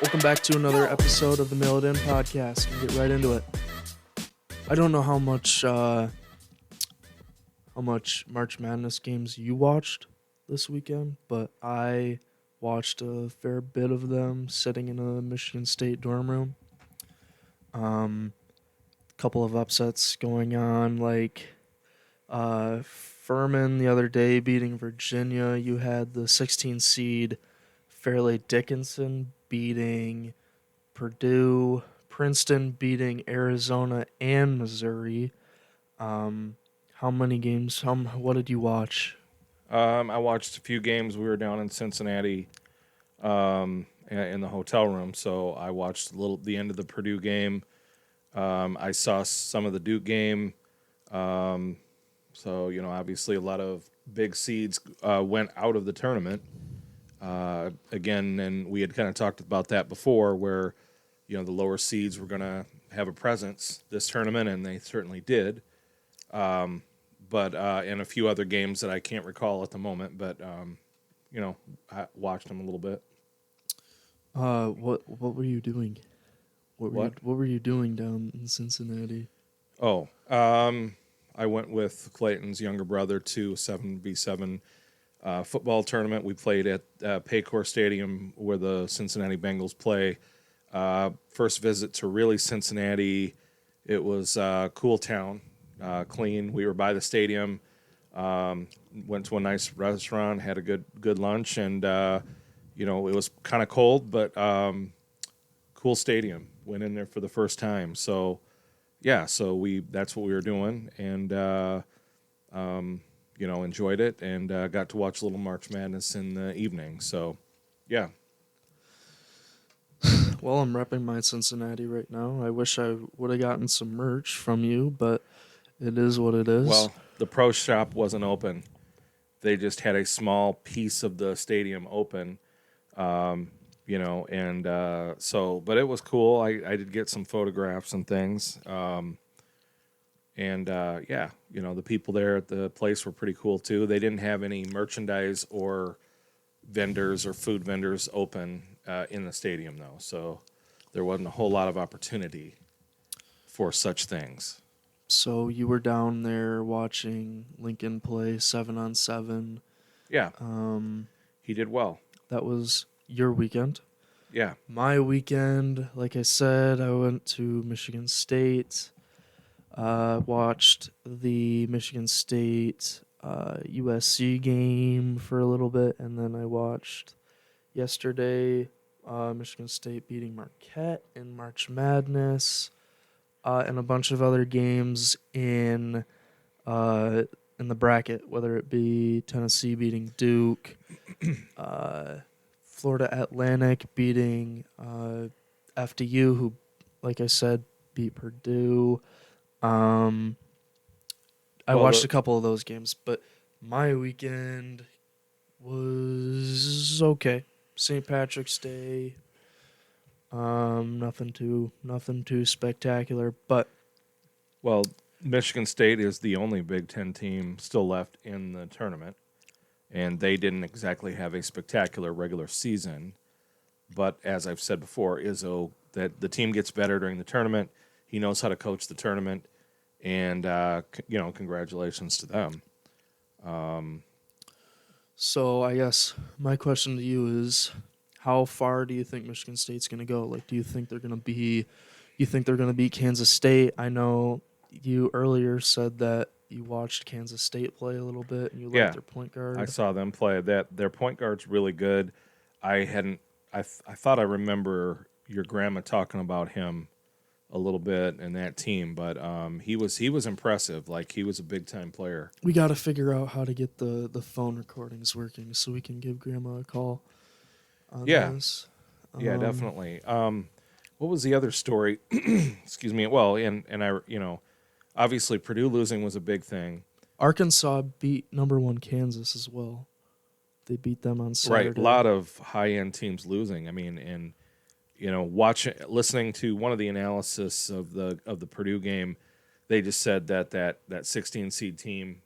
Welcome back to another episode of the Ep.11 podcast. We'll get right into it. I don't know how much March Madness games you watched this weekend, but I watched a fair bit of them sitting in a Michigan State dorm room. Couple of upsets going on, like Furman the other day beating Virginia. You had the 16 seed Fairleigh Dickinson beating Purdue, Princeton beating Arizona and Missouri. How many games? What did you watch? I watched a few games. We were down in Cincinnati in the hotel room, so I watched the end of the Purdue game. I saw some of the Duke game. So, obviously a lot of big seeds went out of the tournament. Again, and we had kind of talked about that before where, the lower seeds were going to have a presence this tournament, and they certainly did. But and a few other games that I can't recall at the moment, but, I watched them a little bit. What were you doing? What? What were you doing down in Cincinnati? Oh, I went with Clayton's younger brother to 7v7 football tournament. We played at Paycor Stadium where the Cincinnati Bengals play. First visit to really Cincinnati. It was cool town, clean. We were by the stadium. Went to a nice restaurant, had a good lunch, and it was kind of cold, but cool stadium. Went in there for the first time, so yeah. So that's what we were doing, and enjoyed it, and got to watch a little March Madness in the evening. So, yeah. Well, I'm repping my Cincinnati right now. I wish I would have gotten some merch from you, but it is what it is. Well, the pro shop wasn't open. They just had a small piece of the stadium open, but it was cool. I did get some photographs and things. The people there at the place were pretty cool too. They didn't have any merchandise or vendors or food vendors open in the stadium though, so there wasn't a whole lot of opportunity for such things. So you were down there watching Lincoln play 7-on-7. Yeah, he did well. That was your weekend. Yeah. My weekend, like I said, I went to Michigan State. Watched the Michigan State USC game for a little bit, and then I watched yesterday Michigan State beating Marquette in March Madness, and a bunch of other games in the bracket, whether it be Tennessee beating Duke, Florida Atlantic beating FDU, who, like I said, beat Purdue. I watched a couple of those games, but my weekend was okay. St. Patrick's Day, nothing too spectacular, but Well, Michigan State is the only Big Ten team still left in the tournament, and they didn't exactly have a spectacular regular season. But as I've said before, Izzo, that the team gets better during the tournament. He knows how to coach the tournament, and congratulations to them. So I guess my question to you is, how far do you think Michigan State's going to go? Like, do you think they're going to be? You think they're going to beat Kansas State? I know you earlier said that you watched Kansas State play a little bit and you liked their point guard. I saw them play. That their point guard's really good. I thought I remember your grandma talking about him a little bit in that team, but he was impressive. Like, he was a big time player. We got to figure out how to get the phone recordings working so we can give Grandma a call on this. Yeah, definitely. What was the other story? Excuse me. Well, and I, obviously Purdue losing was a big thing. Arkansas beat number 1 Kansas as well. They beat them on Saturday. Right, a lot of high end teams losing. I mean, and listening to one of the analysis of the Purdue game, they just said that 16 seed team,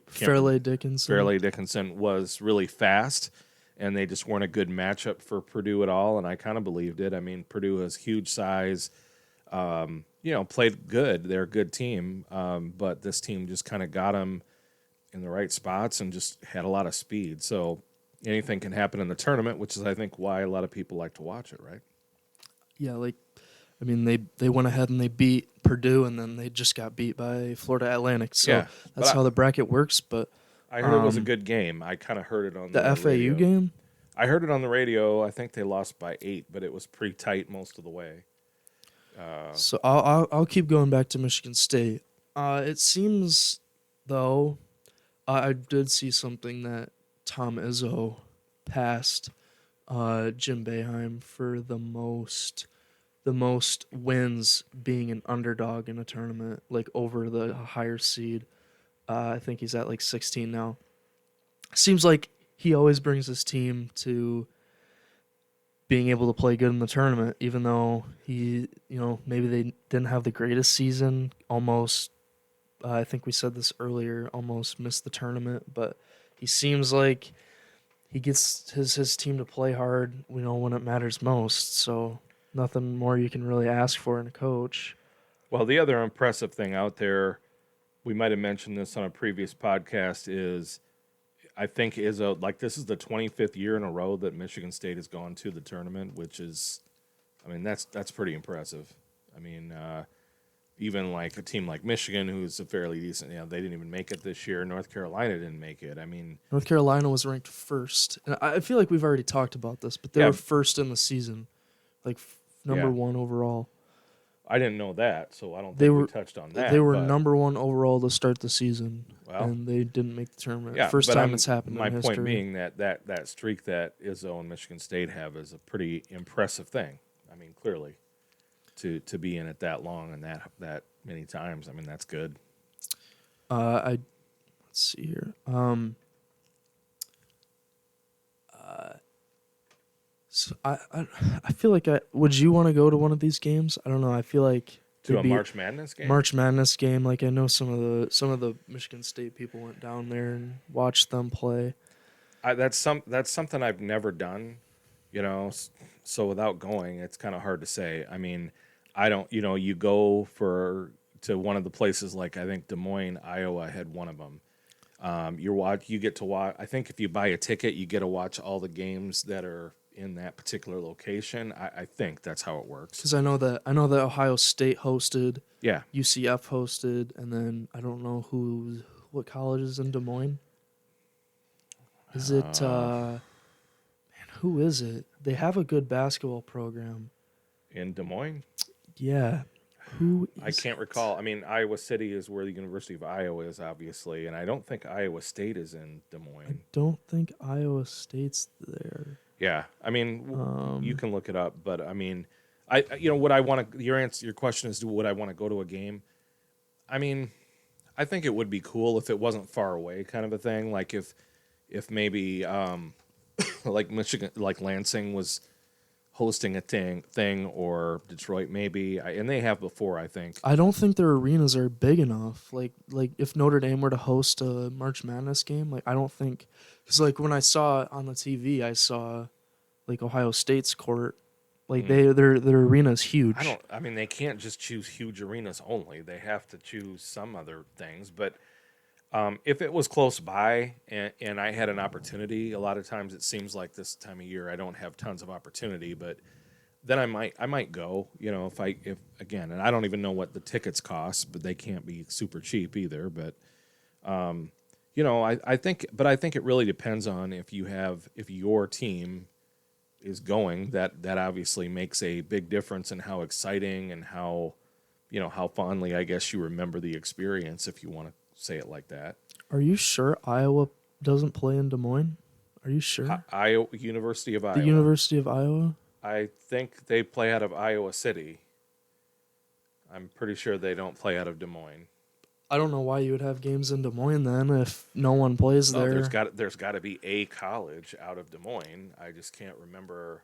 Fairleigh Dickinson was really fast, and they just weren't a good matchup for Purdue at all. And I kind of believed it. I mean, Purdue has huge size. Played good. They're a good team, but this team just kind of got them in the right spots and just had a lot of speed. So anything can happen in the tournament, which is, I think, why a lot of people like to watch it, right? Yeah, they went ahead and they beat Purdue, and then they just got beat by Florida Atlantic. So Yeah, that's how the bracket works. But I heard it was a good game. I kind of heard it on the the FAU radio. game, I heard it on the radio. I think they lost by 8, but it was pretty tight most of the way. so I'll keep going back to Michigan State. It seems though, I did see something that Tom Izzo passed Jim Boeheim for the most wins being an underdog in a tournament, like over the higher seed. I think he's at like 16 now. Seems like he always brings his team to being able to play good in the tournament, even though maybe they didn't have the greatest season. Almost, I think we said this earlier, almost missed the tournament, but he seems like he gets his team to play hard, when it matters most. So nothing more you can really ask for in a coach. Well, the other impressive thing out there, we might have mentioned this on a previous podcast, is I think Izzo, like this is the 25th year in a row that Michigan State has gone to the tournament, which is, I mean, that's pretty impressive. I mean, even like a team like Michigan, who's a fairly decent, they didn't even make it this year. North Carolina didn't make it. I mean, North Carolina was ranked first. And I feel like we've already talked about this, but they were first in the season, like number one overall. I didn't know that, so I don't think we touched on that. They were number one overall to start the season, well, and they didn't make the tournament. Yeah, First time it's happened my in history. My point being that streak that Izzo and Michigan State have is a pretty impressive thing. I mean, clearly, to be in it that long and that many times, I mean, that's good. Let's see here. So I feel like would you want to go to one of these games? I don't know. I feel like to a March Madness game. March Madness game. Like I know some of the Michigan State people went down there and watched them play. That's something I've never done, So without going, it's kind of hard to say. I mean, I don't. You go to one of the places like I think Des Moines, Iowa had one of them. You get to watch. I think if you buy a ticket, you get to watch all the games that are in that particular location. I think that's how it works. Because I know that Ohio State hosted. Yeah. UCF hosted, and then I don't know what college is in Des Moines. Is it who is it? They have a good basketball program in Des Moines. Yeah. Who is I can't recall. I mean, Iowa City is where the University of Iowa is, obviously, and I don't think Iowa State is in Des Moines. I don't think Iowa State's there. Yeah, I mean, you can look it up, but I mean, what I want to your question is, would I want to go to a game? I mean, I think it would be cool if it wasn't far away, kind of a thing. Like if maybe like Michigan, like Lansing was hosting a thing, or Detroit maybe, and they have before, I think. I don't think their arenas are big enough. Like if Notre Dame were to host a March Madness game, like I don't think, because like when I saw it on the TV, I saw like Ohio State's court, like their arena is huge. I mean, they can't just choose huge arenas only. They have to choose some other things, but. If it was close by and I had an opportunity, a lot of times it seems like this time of year I don't have tons of opportunity, but then I might go, if again, and I don't even know what the tickets cost, but they can't be super cheap either. But I think it really depends on if your team is going. That obviously makes a big difference in how exciting and how fondly I guess you remember the experience, if you want to say it like that. Are you sure Iowa doesn't play in Des Moines? Are you sure? University of Iowa. The University of Iowa? I think they play out of Iowa City. I'm pretty sure they don't play out of Des Moines. I don't know why you would have games in Des Moines then if no one plays there. There's got to be a college out of Des Moines. I just can't remember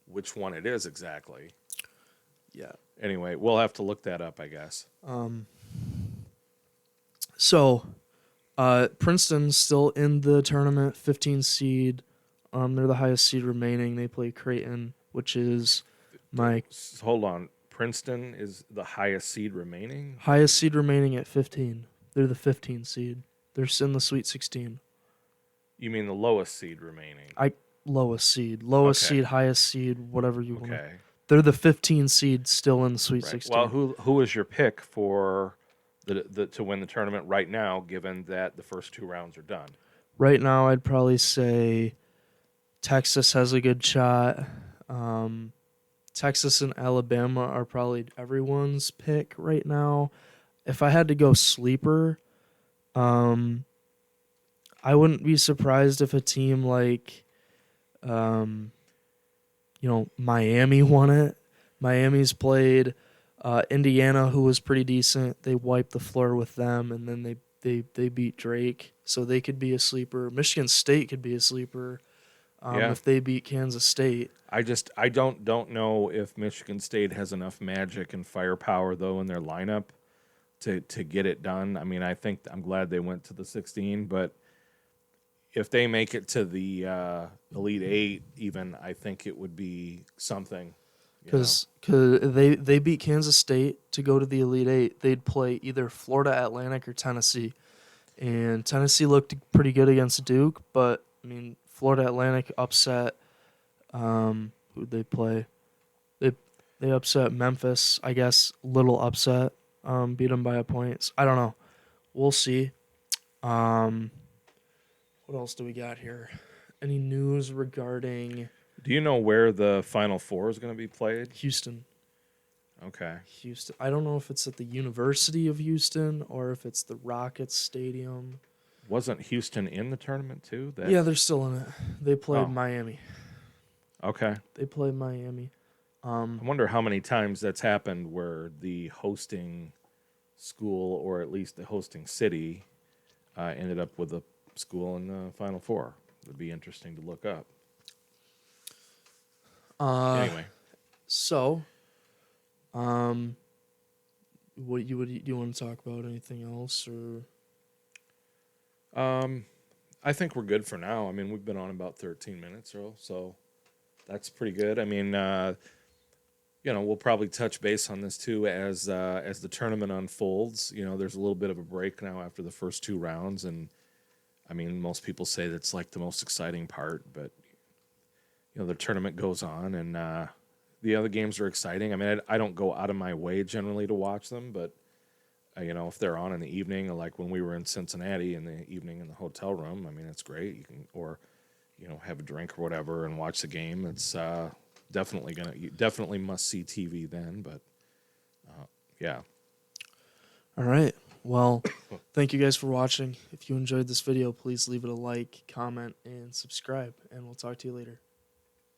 which one it is exactly. Yeah. Anyway, we'll have to look that up, I guess. So, Princeton's still in the tournament, 15 seed. They're the highest seed remaining. They play Creighton, which is my Hold on. Princeton is the highest seed remaining? highest seed remaining at 15. They're the 15 seed. They're in the Sweet 16. You mean the lowest seed remaining? Lowest seed, Okay. highest seed, whatever you want to. Okay. They're the 15 seed still in the Sweet Right. 16. Well, who is your pick for the to win the tournament right now, given that the first two rounds are done? Right now, I'd probably say Texas has a good shot. Texas and Alabama are probably everyone's pick right now. If I had to go sleeper, um, I wouldn't be surprised if a team like, um, Miami won it. Miami's played Indiana, who was pretty decent. They wiped the floor with them, and then they beat Drake, so they could be a sleeper. Michigan State could be a sleeper Yeah. if they beat Kansas State. I don't know if Michigan State has enough magic and firepower though in their lineup to get it done. I mean, I'm glad they went to the 16, but if they make it to the Elite Eight, even I think it would be something. You know? Because they beat Kansas State to go to the Elite Eight. They'd play either Florida Atlantic or Tennessee, and Tennessee looked pretty good against Duke. But I mean, Florida Atlantic upset. Who'd they play? They they upset Memphis. I guess little upset. Beat them by a point. I don't know. We'll see. Um, what else do we got here? Any news regarding Do you know where the Final Four is going to be played? Houston? Okay. Houston. I don't know if it's at the University of Houston or if it's the Rockets Stadium. Wasn't Houston in the tournament too? Yeah, they're still in it. They played Oh. Miami. Okay. They played Miami. I wonder how many times that's happened where the hosting school or at least the hosting city ended up with a school in the Final Four. It would be interesting to look up. Anyway, So, what do you want to talk about? Anything else or? I think we're good for now. I mean, we've been on about 13 minutes or so that's pretty good. I mean, we'll probably touch base on this too as the tournament unfolds. You know, there's a little bit of a break now after the first two rounds, and I mean, most people say that's like the most exciting part, but the tournament goes on, and the other games are exciting. I mean, I don't go out of my way generally to watch them, but if they're on in the evening, like when we were in Cincinnati in the evening in the hotel room, I mean, it's great. You can, or have a drink or whatever and watch the game. It's definitely must see TV then. But yeah. All right. Well, thank you guys for watching. If you enjoyed this video, please leave it a like, comment, and subscribe. And we'll talk to you later.